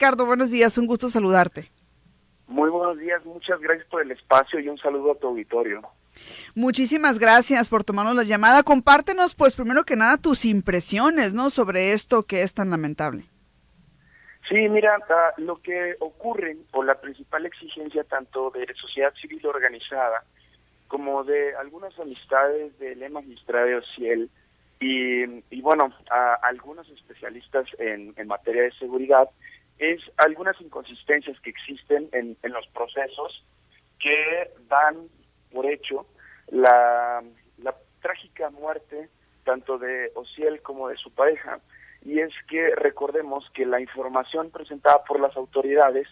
Ricardo, buenos días, un gusto saludarte. Muy buenos días, muchas gracias por el espacio y un saludo a tu auditorio. Muchísimas gracias por tomarnos la llamada. Compártenos, pues, primero que nada, tus impresiones, ¿no? Sobre esto que es tan lamentable. Sí, mira, lo que ocurre, o la principal exigencia tanto de sociedad civil organizada como de algunas amistades del magistrado Ciel y bueno, a algunos especialistas en materia de seguridad, es algunas inconsistencias que existen en los procesos que dan por hecho la trágica muerte tanto de Ociel como de su pareja, y es que recordemos que la información presentada por las autoridades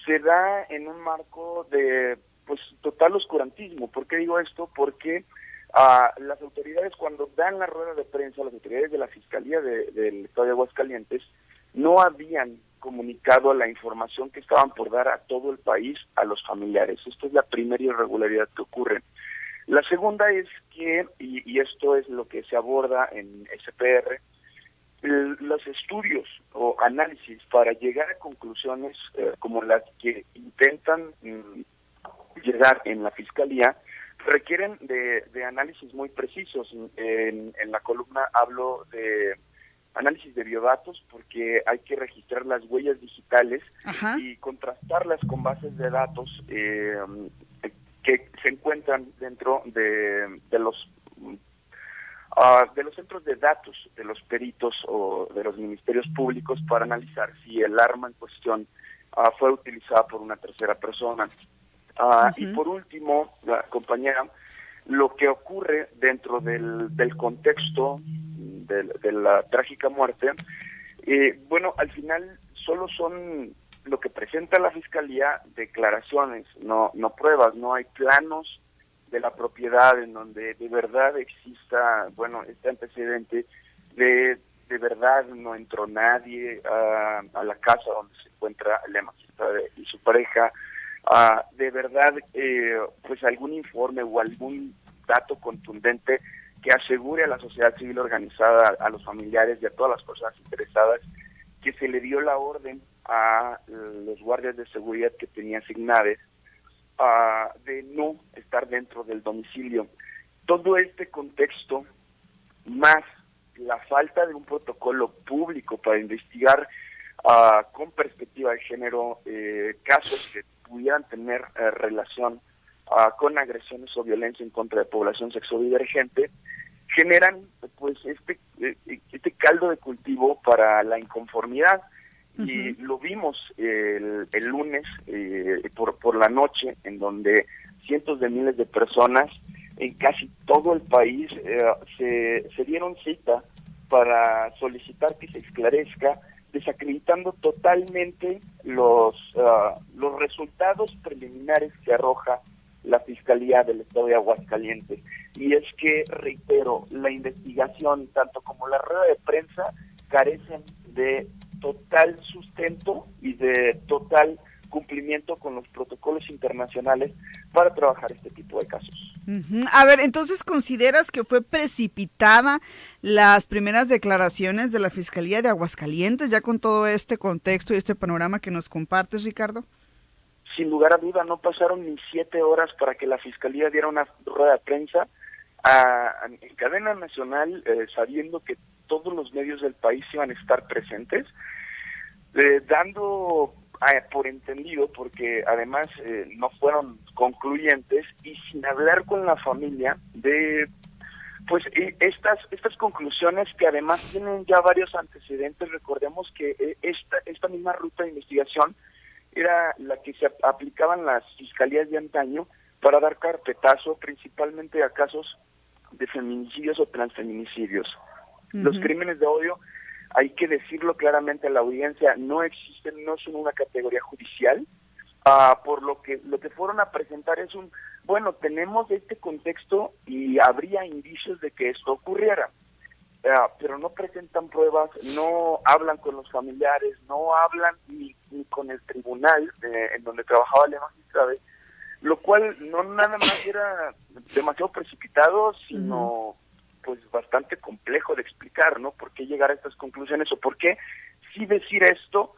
se da en un marco de pues total oscurantismo. ¿Por qué digo esto? Porque las autoridades, cuando dan la rueda de prensa, las autoridades de la Fiscalía del Estado de Aguascalientes no habían comunicado la información que estaban por dar a todo el país a los familiares. Esta es la primera irregularidad que ocurre. La segunda es que, y esto es lo que se aborda en SPR, los estudios o análisis para llegar a conclusiones como las que intentan llegar en la Fiscalía requieren de análisis muy precisos. En la columna hablo de análisis de biodatos porque hay que registrar las huellas digitales. Ajá. Y contrastarlas con bases de datos que se encuentran dentro de los centros de datos de los peritos o de los ministerios públicos para analizar si el arma en cuestión fue utilizada por una tercera persona. Y por último, compañera, lo que ocurre dentro del contexto de la trágica muerte, bueno, al final solo son lo que presenta la Fiscalía declaraciones, no pruebas, no hay planos de la propiedad en donde de verdad exista, bueno, este antecedente de verdad no entró nadie a la casa donde se encuentra la magistrada y su pareja, de verdad pues algún informe o algún dato contundente que asegure a la sociedad civil organizada, a los familiares y a todas las personas interesadas que se le dio la orden a los guardias de seguridad que tenía asignadas de no estar dentro del domicilio. Todo este contexto, más la falta de un protocolo público para investigar con perspectiva de género casos que pudieran tener relación con agresiones o violencia en contra de población sexodivergente, generan pues este caldo de cultivo para la inconformidad. Y lo vimos el lunes por la noche, en donde cientos de miles de personas en casi todo el país se dieron cita para solicitar que se esclarezca, desacreditando totalmente los resultados preliminares que arroja la Fiscalía del Estado de Aguascalientes. Y es que, reitero, la investigación, tanto como la rueda de prensa, carecen de total sustento y de total cumplimiento con los protocolos internacionales para trabajar este tipo de casos. A ver, entonces, ¿consideras que fue precipitada las primeras declaraciones de la Fiscalía de Aguascalientes, ya con todo este contexto y este panorama que nos compartes, Ricardo? Sin lugar a duda, no pasaron ni 7 horas para que la Fiscalía diera una rueda de prensa en cadena nacional, sabiendo que todos los medios del país iban a estar presentes, dando por entendido, porque además no fueron concluyentes, y sin hablar con la familia de pues estas conclusiones que además tienen ya varios antecedentes. Recordemos que esta misma ruta de investigación era la que se aplicaban las fiscalías de antaño para dar carpetazo principalmente a casos de feminicidios o transfeminicidios. Los crímenes de odio, hay que decirlo claramente a la audiencia, no existen, no son una categoría judicial, por lo que fueron a presentar es bueno, tenemos este contexto y habría indicios de que esto ocurriera, pero no presentan pruebas, no hablan con los familiares, no hablan ni con el tribunal en donde trabajaba la magistrada, lo cual no nada más era demasiado precipitado, sino pues bastante complejo de explicar, ¿no? ¿Por qué llegar a estas conclusiones o por qué sí decir esto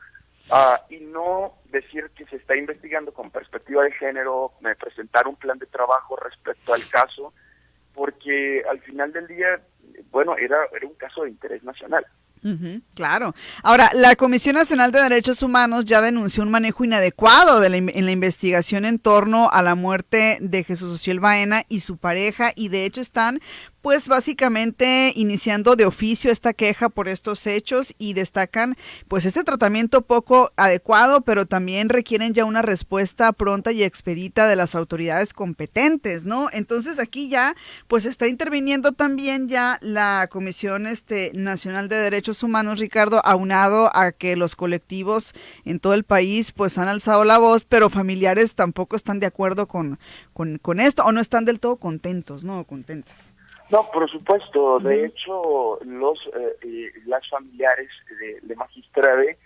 y no decir que se está investigando con perspectiva de género, presentar un plan de trabajo respecto al caso, porque al final del día, bueno, era un caso de interés nacional. Claro. Ahora, la Comisión Nacional de Derechos Humanos ya denunció un manejo inadecuado en la investigación en torno a la muerte de Jesús Ociel Baena y su pareja, y de hecho están pues básicamente iniciando de oficio esta queja por estos hechos y destacan pues este tratamiento poco adecuado, pero también requieren ya una respuesta pronta y expedita de las autoridades competentes, ¿no? Entonces aquí ya pues está interviniendo también ya la Comisión Nacional de Derechos Humanos, Ricardo, aunado a que los colectivos en todo el país pues han alzado la voz, pero familiares tampoco están de acuerdo con esto o no están del todo contentos, ¿no? Contentas. No, por supuesto. De hecho, las familiares de Magistrade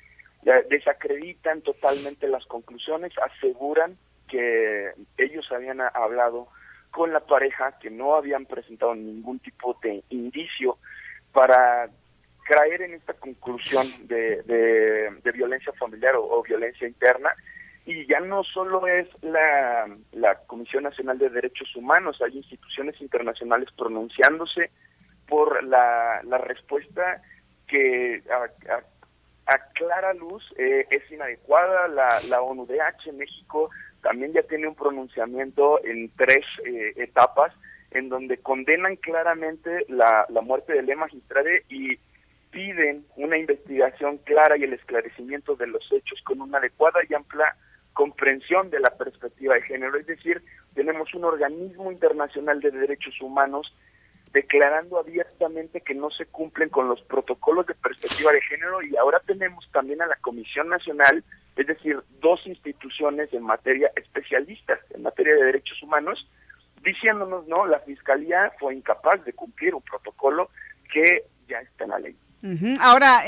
desacreditan totalmente las conclusiones, aseguran que ellos habían hablado con la pareja, que no habían presentado ningún tipo de indicio para caer en esta conclusión de violencia familiar o violencia interna. Y ya no solo es la Comisión Nacional de Derechos Humanos, hay instituciones internacionales pronunciándose por la respuesta que a clara luz es inadecuada. La ONUDH en México también ya tiene un pronunciamiento en 3 etapas, en donde condenan claramente la muerte de Le Magistrade y piden una investigación clara y el esclarecimiento de los hechos con una adecuada y amplia comprensión de la perspectiva de género. Es decir, tenemos un organismo internacional de derechos humanos declarando abiertamente que no se cumplen con los protocolos de perspectiva de género, y ahora tenemos también a la Comisión Nacional, es decir, 2 instituciones en materia especialistas en materia de derechos humanos, diciéndonos, no, la Fiscalía fue incapaz de cumplir un protocolo que ya está en la ley. Ahora,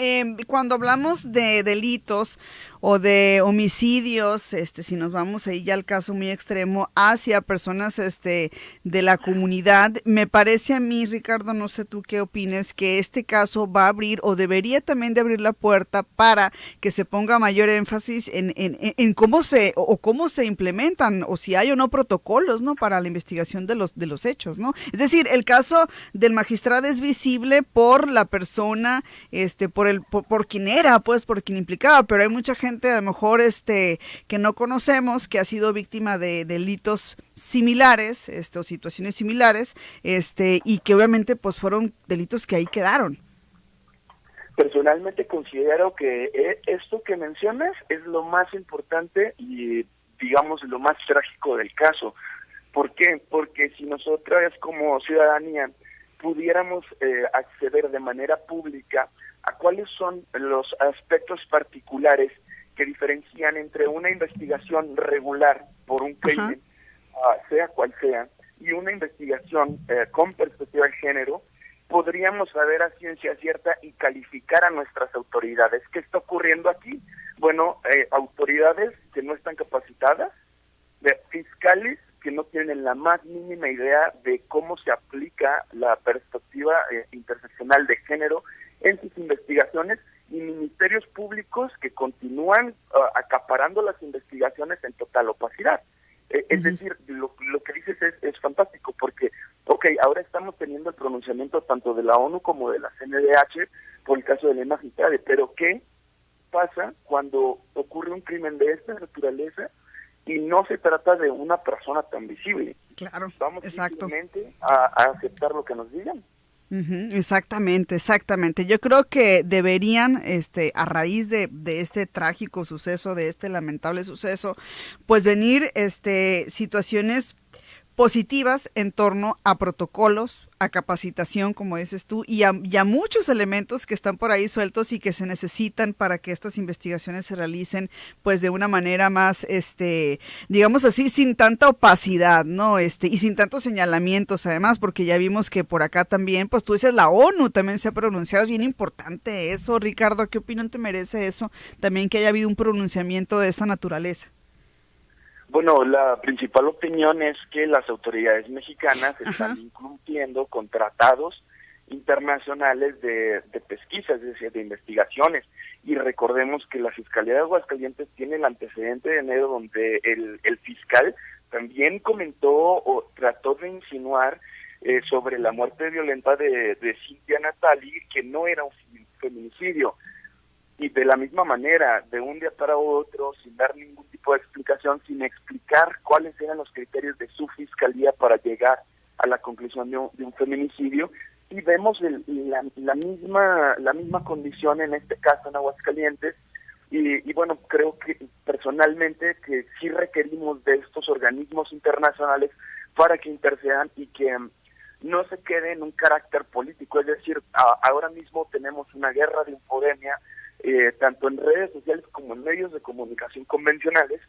cuando hablamos de delitos o de homicidios, si nos vamos ahí ya al caso muy extremo, hacia personas de la comunidad, me parece a mí, Ricardo, no sé tú qué opines, que este caso va a abrir o debería también de abrir la puerta para que se ponga mayor énfasis en cómo se implementan o si hay o no protocolos, ¿no? Para la investigación de los hechos, ¿no? Es decir, el caso del magistrado es visible por la persona, por quien era, pues, por quien implicaba, pero hay mucha gente a lo mejor que no conocemos, que ha sido víctima de delitos similares, o situaciones similares, y que obviamente pues fueron delitos que ahí quedaron. Personalmente considero que esto que mencionas es lo más importante y, digamos, lo más trágico del caso. ¿Por qué? Porque si nosotras como ciudadanía pudiéramos acceder de manera pública a cuáles son los aspectos particulares que diferencian entre una investigación regular por un crimen, sea cual sea, y una investigación con perspectiva de género, podríamos saber a ciencia cierta y calificar a nuestras autoridades. ¿Qué está ocurriendo aquí? Bueno, autoridades que no están capacitadas, fiscales que no tienen la más mínima idea de cómo se aplica la perspectiva interseccional de género en sus investigaciones, y ministerios públicos que continúan acaparando las investigaciones en total opacidad. Es decir, lo que dices es fantástico, porque, ahora estamos teniendo el pronunciamiento tanto de la ONU como de la CNDH por el caso de Le Magistrade, pero ¿qué pasa cuando ocurre un crimen de esta naturaleza y no se trata de una persona tan visible? Claro, vamos exacto. simplemente a aceptar lo que nos digan. Exactamente. Yo creo que deberían, a raíz de este trágico suceso, de este lamentable suceso, pues venir, situaciones positivas en torno a protocolos, a capacitación, como dices tú, y a muchos elementos que están por ahí sueltos y que se necesitan para que estas investigaciones se realicen pues de una manera más, digamos así, sin tanta opacidad, ¿no? Y sin tantos señalamientos, además, porque ya vimos que por acá también, pues tú dices, la ONU también se ha pronunciado, es bien importante eso, Ricardo, ¿qué opinión te merece eso? También que haya habido un pronunciamiento de esta naturaleza. Bueno, la principal opinión es que las autoridades mexicanas están incumpliendo con tratados internacionales de pesquisas, es decir, de investigaciones, y recordemos que la Fiscalía de Aguascalientes tiene el antecedente de enero donde el fiscal también comentó o trató de insinuar sobre la muerte violenta de Cintia Natali, que no era un feminicidio. Y de la misma manera, de un día para otro, sin dar ningún tipo de explicación, sin explicar cuáles eran los criterios de su fiscalía para llegar a la conclusión de un feminicidio, y vemos la misma condición en este caso en Aguascalientes. Y bueno, creo que personalmente que sí requerimos de estos organismos internacionales para que intercedan y que no se quede en un carácter político. Es decir, ahora mismo tenemos una guerra de infodemia, tanto en redes sociales como en medios de comunicación convencionales,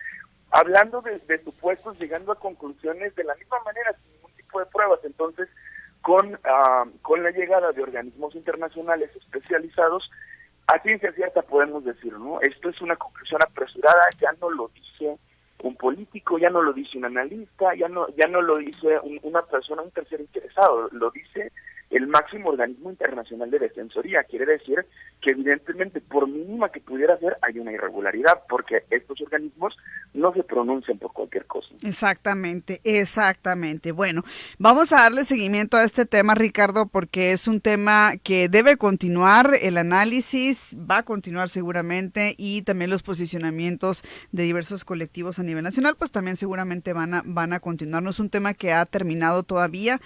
hablando de supuestos, llegando a conclusiones de la misma manera, sin ningún tipo de pruebas. Entonces, con la llegada de organismos internacionales especializados, a ciencia cierta podemos decir, ¿no? Esto es una conclusión apresurada, ya no lo dice un político, ya no lo dice un analista, ya no lo dice una persona, un tercero interesado, lo dice el máximo organismo internacional de defensoría. Quiere decir que evidentemente, por mínima que pudiera ser, hay una irregularidad, porque estos organismos no se pronuncian por cualquier cosa. Exactamente. Bueno, vamos a darle seguimiento a este tema, Ricardo, porque es un tema que debe continuar, el análisis va a continuar seguramente, y también los posicionamientos de diversos colectivos a nivel nacional, pues también seguramente van a continuar. No es un tema que ha terminado todavía,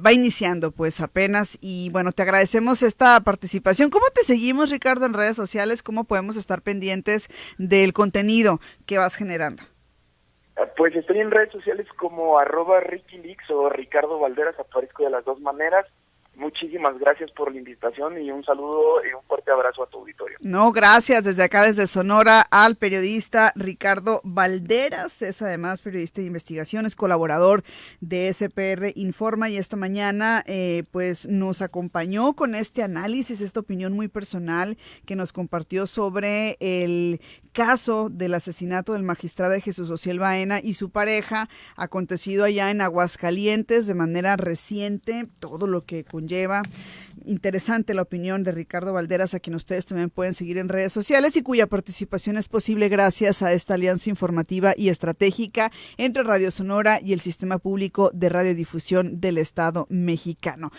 va iniciando pues apenas, y bueno, te agradecemos esta participación. ¿Cómo te seguimos, Ricardo, en redes sociales? ¿Cómo podemos estar pendientes del contenido que vas generando? Pues estoy en redes sociales como @RickyLeaks o Ricardo Valderas, aparezco de las dos maneras. Muchísimas gracias por la invitación y un saludo y un fuerte abrazo a tu auditorio. No, gracias desde acá, desde Sonora, al periodista Ricardo Valderas. Es además periodista de investigación, es colaborador de SPR Informa, y esta mañana pues nos acompañó con este análisis, esta opinión muy personal que nos compartió sobre el caso del asesinato del magistrado Jesús Ociel Baena y su pareja, acontecido allá en Aguascalientes de manera reciente, todo lo que conlleva. Interesante la opinión de Ricardo Valderas, a quien ustedes también pueden seguir en redes sociales, y cuya participación es posible gracias a esta alianza informativa y estratégica entre Radio Sonora y el Sistema Público de Radiodifusión del Estado mexicano.